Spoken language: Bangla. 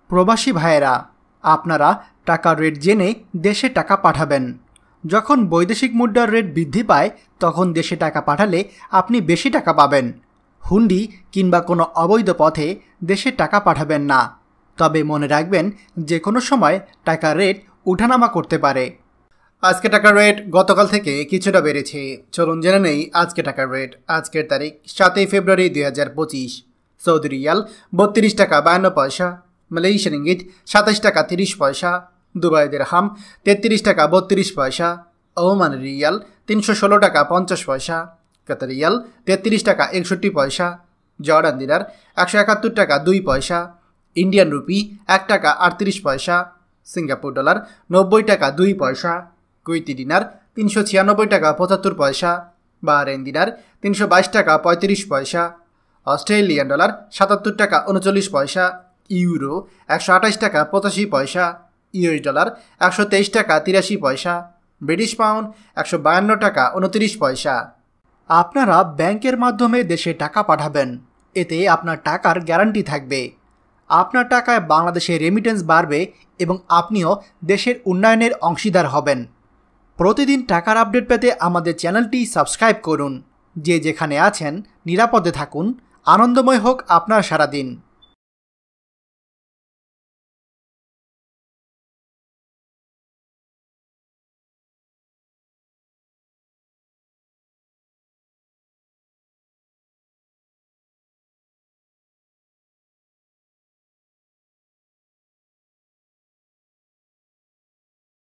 প্রবাসী ভাইয়েরা, আপনারা টাকার রেট জেনে দেশে টাকা পাঠাবেন। যখন বৈদেশিক মুদ্রার রেট বৃদ্ধি পায় তখন দেশে টাকা পাঠালে আপনি বেশি টাকা পাবেন। হুন্ডি কিংবা কোনো অবৈধ পথে দেশে টাকা পাঠাবেন না। তবে মনে রাখবেন, যে কোনো সময় টাকার রেট ওঠানামা করতে পারে। আজকে টাকার রেট গতকাল থেকে কিছুটা বেড়েছে। চলুন জেনে নেই আজকে টাকার রেট। আজকের তারিখ 7 ফেব্রুয়ারি 2025। সৌদি রিয়াল 32 টাকা 52 পয়সা, মালয়েশিয়ান রিঙ্গিত 27 টাকা 30 পয়সা, দুবাই দিরহাম 33 টাকা 32 পয়সা, ওমান রিয়াল 316 টাকা 50 পয়সা, কাতার রিয়াল 33 টাকা 61 পয়সা, জর্ডান দিনার 171 টাকা 2 পয়সা, ইন্ডিয়ান রুপি 1 টাকা 38 পয়সা, সিঙ্গাপুর ডলার 90 টাকা 2 পয়সা, কুয়েতি দিনার 396 টাকা 75 পয়সা, বাহরাইন দিনার 322 টাকা 35 পয়সা, অস্ট্রেলিয়ান ডলার 77 টাকা 39 পয়সা, ইউরো 128 টাকা 85 পয়সা, ইউএস ডলার 123 টাকা 83 পয়সা, ব্রিটিশ পাউন্ড 152 টাকা 29 পয়সা। আপনারা ব্যাংকের মাধ্যমে দেশে টাকা পাঠাবেন, এতে আপনার টাকার গ্যারান্টি থাকবে। আপনার টাকায় বাংলাদেশে রেমিটেন্স বাড়বে এবং আপনিও দেশের উন্নয়নের অংশীদার হবেন। প্রতিদিন টাকার আপডেট পেতে আমাদের চ্যানেলটি সাবস্ক্রাইব করুন। যে যেখানে আছেন নিরাপদে থাকুন। আনন্দময় হোক আপনার সারাদিন।